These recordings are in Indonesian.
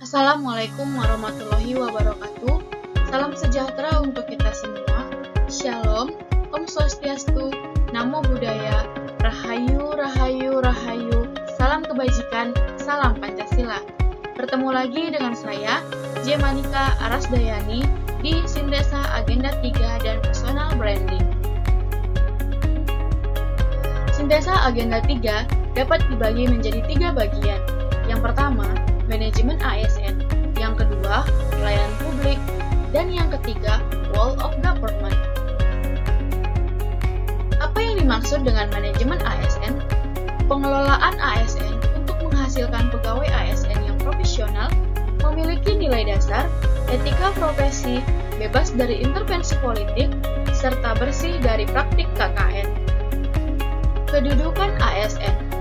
Assalamualaikum warahmatullahi wabarakatuh. Salam sejahtera untuk kita semua. Shalom, Om Swastiastu, Namo Buddhaya, Rahayu, Rahayu, Rahayu, salam kebajikan, salam Pancasila. Bertemu lagi dengan saya, J. Manika Arasdayani, di Sintesa Agenda 3 dan Personal Branding. Sintesa Agenda 3 dapat dibagi menjadi 3 bagian. Yang pertama, manajemen ASN, yang kedua, pelayanan publik, dan yang ketiga, whole of government. Apa yang dimaksud dengan manajemen ASN? Pengelolaan ASN untuk menghasilkan pegawai ASN yang profesional, memiliki nilai dasar, etika profesi, bebas dari intervensi politik, serta bersih dari praktik KKN. Kedudukan ASN.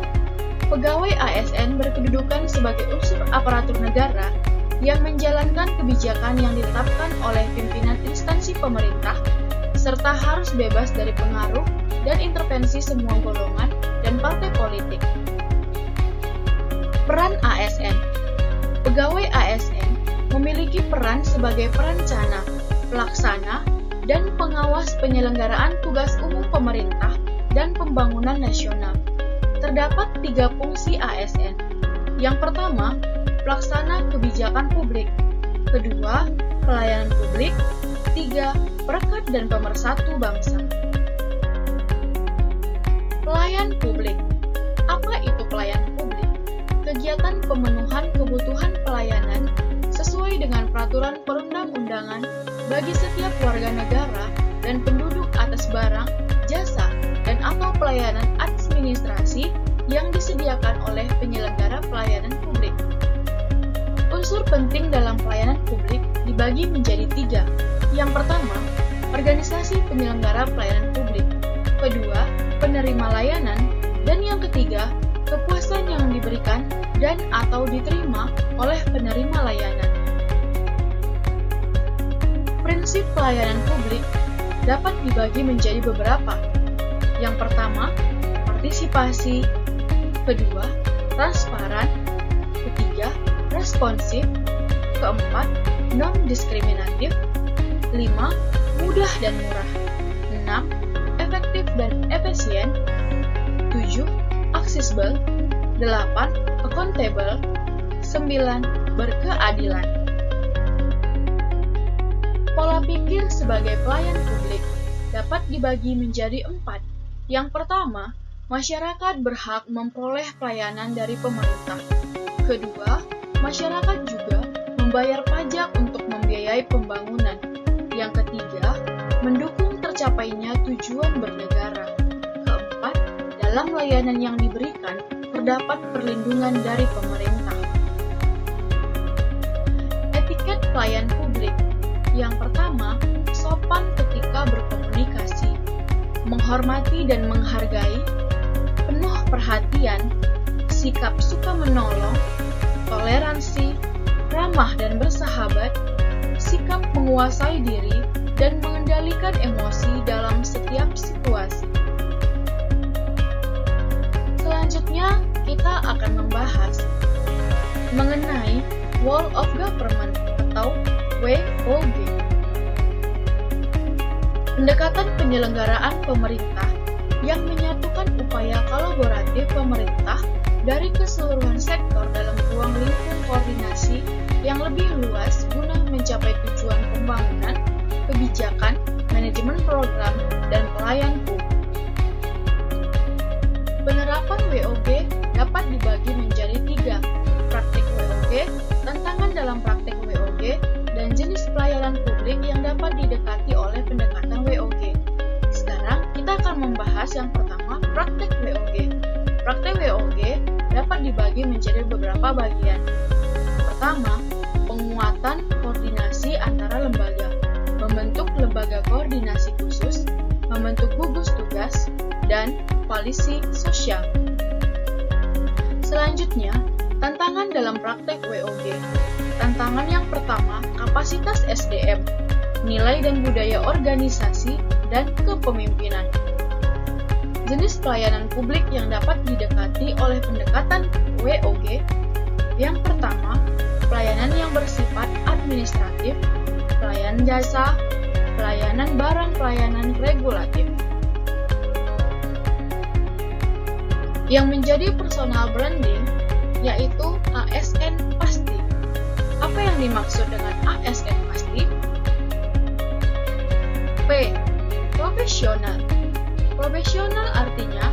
Pegawai ASN berkedudukan sebagai unsur aparatur negara yang menjalankan kebijakan yang ditetapkan oleh pimpinan instansi pemerintah, serta harus bebas dari pengaruh dan intervensi semua golongan dan partai politik. Peran ASN. Pegawai ASN memiliki peran sebagai perencana, pelaksana, dan pengawas penyelenggaraan tugas umum pemerintah dan pembangunan nasional. Terdapat 3 fungsi ASN. Yang pertama, pelaksana kebijakan publik. Kedua, pelayanan publik. 3, perekat dan pemersatu bangsa. Pelayan publik. Apa itu pelayanan publik? Kegiatan pemenuhan kebutuhan pelayanan sesuai dengan peraturan perundang-undangan bagi setiap warga negara dan penduduk atas barang, jasa, dan atau pelayanan administrasi yang disediakan oleh penyelenggara pelayanan publik. Unsur penting dalam pelayanan publik dibagi menjadi 3. Yang pertama, organisasi penyelenggara pelayanan publik. Kedua, penerima layanan. Dan yang ketiga, kepuasan yang diberikan dan atau diterima oleh penerima layanan. Prinsip pelayanan publik dapat dibagi menjadi beberapa. Yang pertama, partisipasi. Kedua, transparan. Ketiga, responsif. Keempat, non-diskriminatif. 5, mudah dan murah. 6, efektif dan efisien. 7, aksesibel. 8, accountable. 9, berkeadilan. Pola pikir sebagai pelayan publik dapat dibagi menjadi 4. Yang pertama, masyarakat berhak memperoleh pelayanan dari pemerintah. Kedua, masyarakat juga membayar pajak untuk membiayai pembangunan. Yang ketiga, mendukung tercapainya tujuan bernegara. Keempat, dalam layanan yang diberikan terdapat perlindungan dari pemerintah. Etiket pelayan publik. Yang pertama, sopan ketika berkomunikasi, menghormati dan menghargai, penuh perhatian, sikap suka menolong, toleransi, ramah dan bersahabat, sikap menguasai diri, dan mengendalikan emosi dalam setiap situasi. Selanjutnya, kita akan membahas mengenai whole of government atau WOG. Pendekatan penyelenggaraan pemerintah yang menyatukan upaya kolaboratif pemerintah dari keseluruhan sektor dalam ruang lingkup koordinasi yang lebih luas guna mencapai tujuan pembangunan, kebijakan, manajemen program, dan pelayan publik. Penerapan WOG dapat dibagi menjadi 3. Praktik WOG, tantangan dalam praktik WOG, dan jenis pelayanan publik yang dapat didekati oleh pendekatan WOG. Sekarang kita akan membahas yang pertama, praktek WOG. Praktek WOG dapat dibagi menjadi beberapa bagian. Pertama, penguatan koordinasi antara lembaga, membentuk lembaga koordinasi khusus, membentuk gugus tugas, dan koalisi sosial. Selanjutnya, tantangan dalam praktek WOG. Tantangan yang pertama, kapasitas SDM, nilai dan budaya organisasi, dan kepemimpinan. Jenis pelayanan publik yang dapat didekati oleh pendekatan WOG. Yang pertama, pelayanan yang bersifat administratif, pelayanan jasa, pelayanan barang, pelayanan regulatif. Yang menjadi personal branding yaitu ASN pasti. Apa yang dimaksud dengan ASN pasti? P. Profesional. Profesional artinya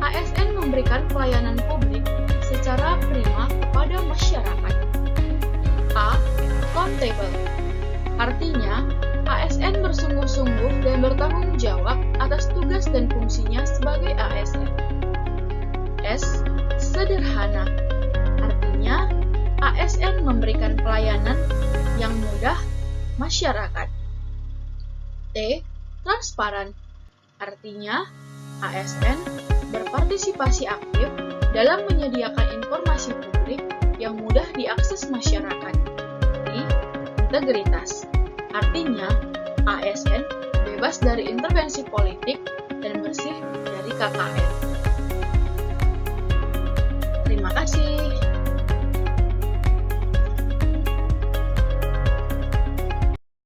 ASN memberikan pelayanan publik secara prima kepada masyarakat. A. Accountable. Artinya, ASN bersungguh-sungguh dan bertanggung jawab atas tugas dan fungsinya sebagai ASN. S. Sederhana. Artinya, ASN memberikan pelayanan yang mudah masyarakat. T. Transparan. Artinya, ASN berpartisipasi aktif dalam menyediakan informasi publik yang mudah diakses masyarakat. I. Integritas. Artinya, ASN bebas dari intervensi politik dan bersih dari KKN. Terima kasih.